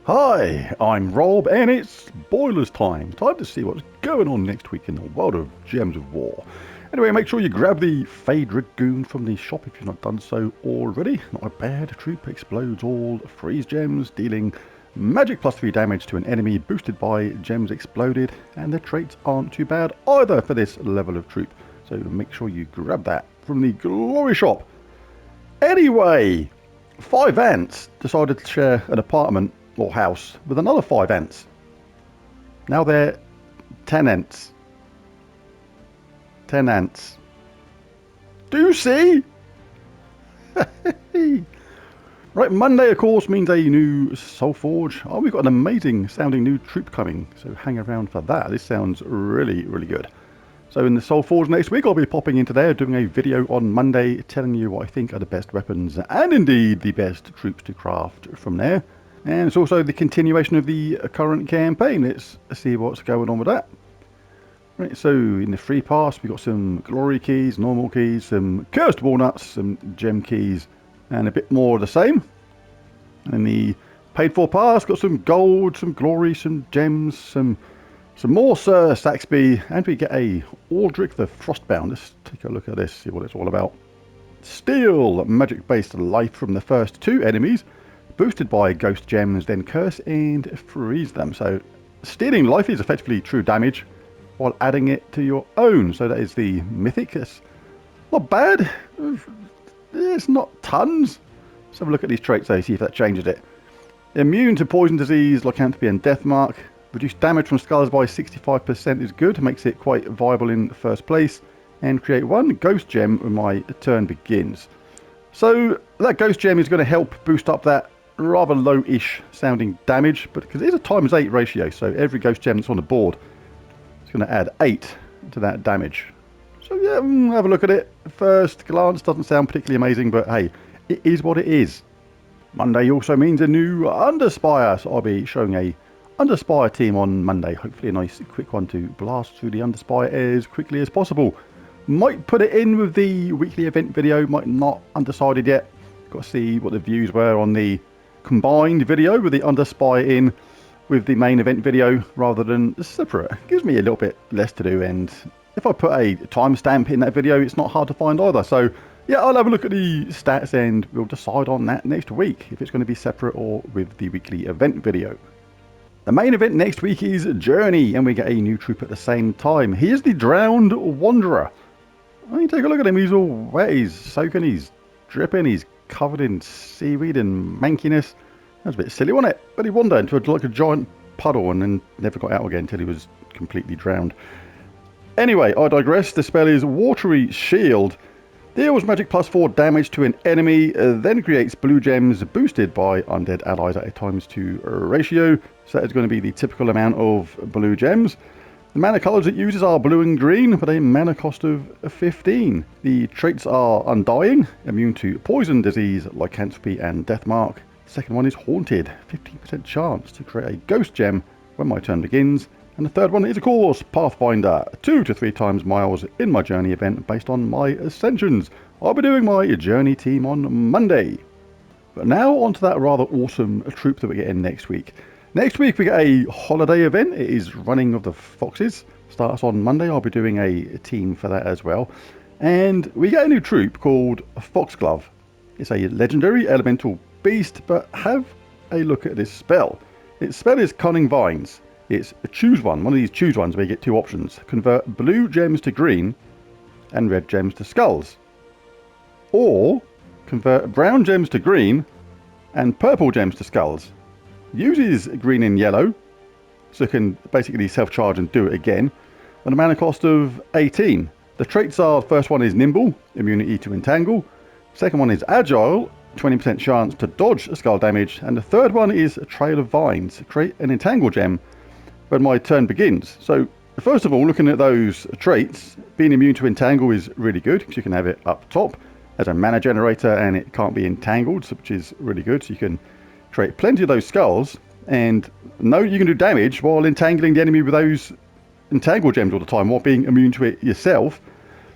Hi, I'm Rob, and it's Boilers time. Time to see what's going on next week in the world of Gems of War. Anyway, make sure you grab the Fade Dragoon from the shop if you've not done so already. Not a bad troop, explodes all freeze gems, dealing magic +3 damage to an enemy boosted by gems exploded, and the traits aren't too bad either for this level of troop. So make sure you grab that from the Glory shop. Anyway, 5 ants decided to share an apartment or house with another 5 ants. Now they're 10 ants. 10 ants. Do you see? Right, Monday of course means a new Soulforge. Oh, we've got an amazing sounding new troop coming, so hang around for that. This sounds really good. So in the Soulforge next week, I'll be popping into there, doing a video on Monday, telling you what I think are the best weapons and indeed the best troops to craft from there. And it's also the continuation of the current campaign. Let's see what's going on with that. Right, so in the free pass, we've got some glory keys, normal keys, some cursed walnuts, some gem keys, and a bit more of the same. And in the paid for pass, got some gold, some glory, some gems, some more Sir Saxby, and we get a Aldrich the Frostbound. Let's take a look at this, see what it's all about. Steal magic-based life from the first 2 enemies, boosted by ghost gems, then curse and freeze them. So stealing life is effectively true damage while adding it to your own. So that is the mythic. It's not bad. It's not tons. Let's have a look at these traits though, see if that changes it. Immune to poison disease, lycanthropy and deathmark. Reduce damage from skulls by 65% is good, makes it quite viable in the first place. And create 1 ghost gem when my turn begins. So that ghost gem is going to help boost up that rather low-ish sounding damage, but because it is a ×8 ratio, so every ghost gem that's on the board is going to add 8 to that damage. So yeah, have a look at it. First glance doesn't sound particularly amazing, but hey, it is what it is. Monday also means a new Underspire, so I'll be showing a Underspire team on Monday. Hopefully a nice quick one to blast through the Underspire as quickly as possible. Might put it in with the weekly event video, might not, undecided yet. Got to see what the views were on the combined video with the Underspire in with the main event video rather than separate. It gives me a little bit less to do, and if I put a timestamp in that video, it's not hard to find either. So yeah, I'll have a look at the stats and we'll decide on that next week, if it's going to be separate or with the weekly event video. The main event next week is Journey, and we get a new troop at the same time. He is the Drowned Wanderer. I mean, take a look at him. He's all wet, he's soaking, he's dripping, he's covered in seaweed and mankiness. That was a bit silly, wasn't it? But he wandered into like a giant puddle and then never got out again until he was completely drowned. Anyway, I digress. The spell is Watery Shield. Deals magic +4 damage to an enemy, then creates blue gems boosted by undead allies at a ×2 ratio. So that is going to be the typical amount of blue gems. The mana colours it uses are blue and green, with a mana cost of 15. The traits are Undying, immune to poison, disease, lycanthropy and deathmark. The second one is Haunted, 15% chance to create a ghost gem when my turn begins. And the third one is, of course, Pathfinder, 2 to 3 times miles in my journey event based on my ascensions. I'll be doing my journey team on Monday. But now onto that rather awesome troop that we're getting next week. Next week we get a holiday event. It is Running of the Foxes. Starts on Monday. I'll be doing a team for that as well. And we get a new troop called Foxglove. It's a legendary elemental beast, but have a look at this spell. Its spell is Cunning Vines. It's choose one of these choose ones where you get 2 options. Convert blue gems to green and red gems to skulls. Or convert brown gems to green and purple gems to skulls. Uses green and yellow, so it can basically self-charge and do it again, and a mana cost of 18. The traits are, first one is Nimble, immunity to entangle. Second one is Agile, 20% chance to dodge skull damage. And the third one is Trail of Vines, create an entangle gem when my turn begins. So first of all, looking at those traits, being immune to entangle is really good because you can have it up top as a mana generator and it can't be entangled, which is really good. So you can create plenty of those skulls and know you can do damage while entangling the enemy with those entangle gems all the time while being immune to it yourself.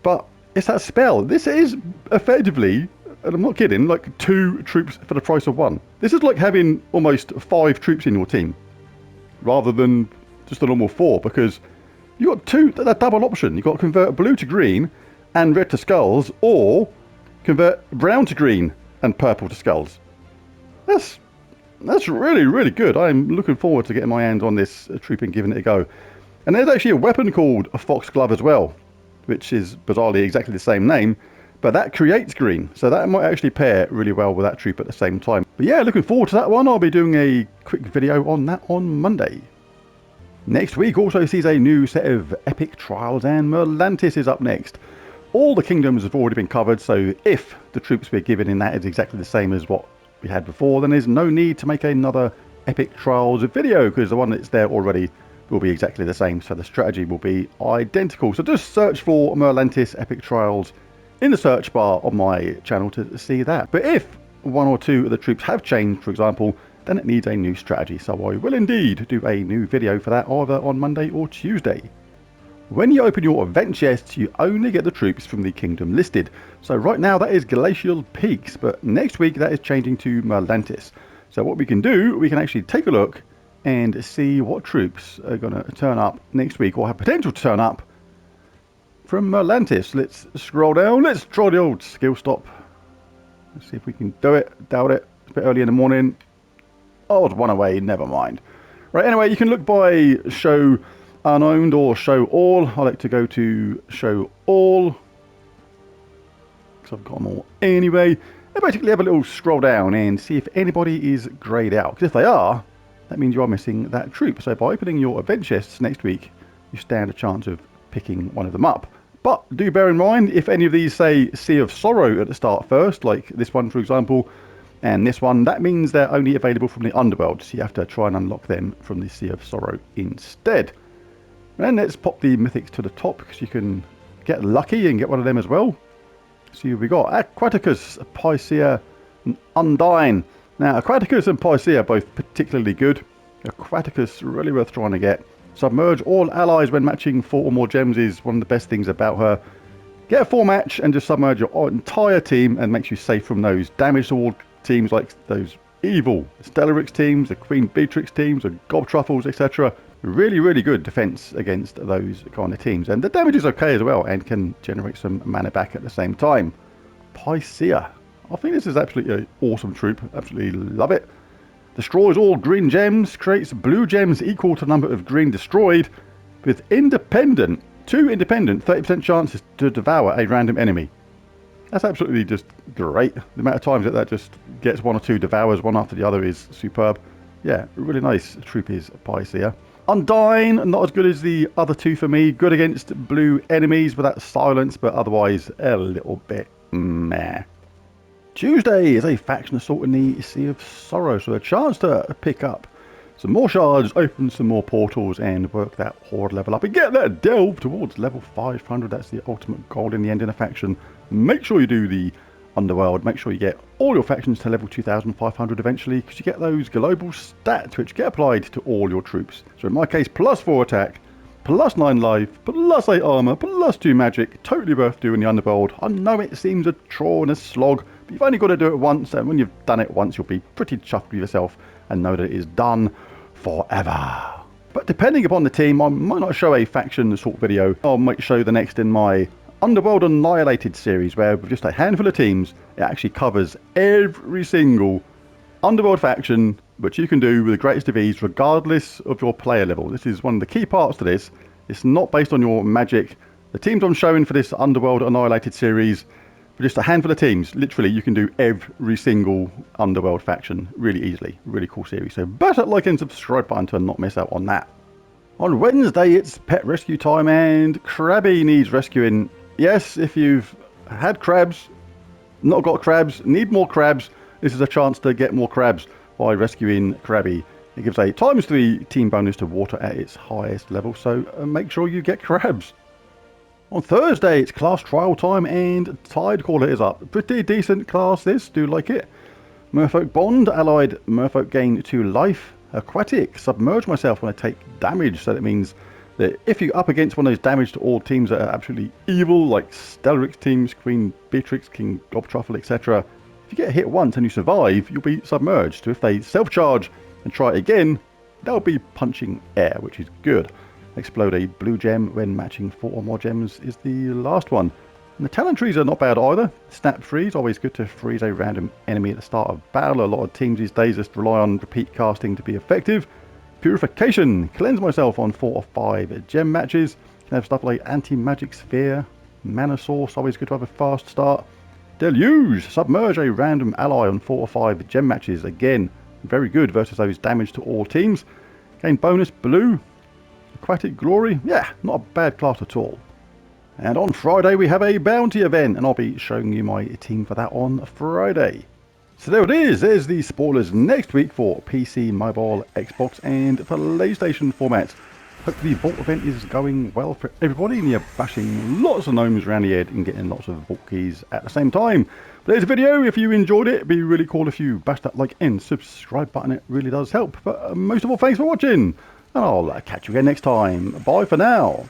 But it's that spell. This is effectively And I'm not kidding, like 2 troops for the price of 1. This is like having almost 5 troops in your team, rather than just a normal 4, because you got 2, that double option. You've got to convert blue to green and red to skulls, or convert brown to green and purple to skulls. That's really, really good. I'm looking forward to getting my hands on this troop and giving it a go. And there's actually a weapon called a Foxglove as well, which is bizarrely exactly the same name, but that creates green, so that might actually pair really well with that troop at the same time. But yeah, looking forward to that one. I'll be doing a quick video on that on Monday. Next week also sees a new set of Epic Trials, and Merlantis is up next. All the kingdoms have already been covered, so if the troops we're given in that is exactly the same as what we had before, then there's no need to make another Epic Trials video, because the one that's there already will be exactly the same, so the strategy will be identical. So just search for Merlantis Epic Trials in the search bar on my channel to see that. But if 1 or 2 of the troops have changed, for example, then it needs a new strategy, so I will indeed do a new video for that either on Monday or Tuesday. When you open your event chests, you only get the troops from the kingdom listed. So right now that is Glacial Peaks, but next week that is changing to Merlantis. So what we can do, we can actually take a look and see what troops are going to turn up next week, or have potential to turn up from Merlantis. Let's scroll down. Let's try the old skill stop. Let's see if we can do it. Doubt it. It's a bit early in the morning. Oh, it's 1 away. Never mind. Right, anyway, you can look by show unowned or show all. I like to go to show all, because I've got them all anyway. And basically have a little scroll down and see if anybody is greyed out. Because if they are, that means you are missing that troop. So by opening your event chests next week, you stand a chance of picking one of them up. But do bear in mind, if any of these say Sea of Sorrow at the start first, like this one for example, and this one, that means they're only available from the Underworld, so you have to try and unlock them from the Sea of Sorrow instead. And let's pop the mythics to the top, because you can get lucky and get one of them as well. See who we got. Aquaticus, Pycea, and Undyne. Now, Aquaticus and Pycea are both particularly good. Aquaticus, really worth trying to get. Submerge all allies when matching 4 or more gems is one of the best things about her. Get a 4 match and just submerge your entire team, and makes you safe from those damage to all teams like those evil Stellarix teams, the Queen Beatrix teams, the Gobtruffles, etc. Really, really good defense against those kind of teams. And the damage is okay as well, and can generate some mana back at the same time. Pycea. I think this is absolutely an awesome troop. Absolutely love it. Destroys all green gems, creates blue gems equal to the number of green destroyed, with independent, 2 independent, 30% chances to devour a random enemy. That's absolutely just great. The amount of times that just gets 1 or 2 devours, one after the other, is superb. Yeah, really nice troop is Pycea. Undyne, not as good as the other 2 for me. Good against blue enemies with that silence, but otherwise a little bit meh. Tuesday is a faction assault in the Sea of Sorrow, so a chance to pick up some more shards, open some more portals, and work that horde level up and get that delve towards level 500. That's the ultimate goal in the end in a faction. Make sure you do the Underworld. Make sure you get all your factions to level 2500 eventually, because you get those global stats which get applied to all your troops. So in my case, +4 attack, +9 life, +8 armor, +2 magic. Totally worth doing the Underworld. I know it seems a chore and a slog, but you've only got to do it once, and when you've done it once, you'll be pretty chuffed with yourself and know that it is done forever. But depending upon the team, I might not show a faction assault video. I might show the next in my Underworld Annihilated series, where with just a handful of teams, it actually covers every single Underworld faction, which you can do with the greatest of ease, regardless of your player level. This is one of the key parts to this. It's not based on your magic. The teams I'm showing for this Underworld Annihilated series, for just a handful of teams, literally you can do every single Underworld faction really easily. Really cool series. So bash that like and subscribe button to not miss out on that. On Wednesday, it's pet rescue time, and Krabby needs rescuing. Yes, if you've had crabs, not got crabs, need more crabs, this is a chance to get more crabs by rescuing Krabby. It gives a ×3 team bonus to water at its highest level, so make sure you get crabs. On Thursday, it's class trial time, and Tidecaller is up. Pretty decent class this, do like it. Merfolk Bond, allied Merfolk gain 2 life. Aquatic, submerge myself when I take damage, so that means that if you're up against one of those damage to all teams that are absolutely evil, like Stellaryx teams, Queen Beatrix, King Gobtruffle, etc., if you get hit once and you survive, you'll be submerged. So if they self-charge and try it again, they'll be punching air, which is good. Explode a blue gem when matching 4 or more gems is the last one. And the talent trees are not bad either. Snap freeze, always good to freeze a random enemy at the start of battle. A lot of teams these days just rely on repeat casting to be effective. Purification, cleanse myself on 4 or 5 gem matches. You can have stuff like anti-magic sphere, mana source, always good to have a fast start. Deluge, submerge a random ally on 4 or 5 gem matches. Again, very good versus those damage to all teams. Gain bonus blue. Aquatic Glory, yeah, not a bad class at all. And on Friday we have a bounty event, and I'll be showing you my team for that on Friday. So there it is, there's the spoilers next week for PC, mobile, Xbox and PlayStation formats. Hope the vault event is going well for everybody and you're bashing lots of gnomes around the head and getting lots of vault keys at the same time. But there's a video. If you enjoyed it, it'd be really cool if you bash that like and subscribe button, it really does help. But most of all, thanks for watching, and I'll catch you again next time. Bye for now.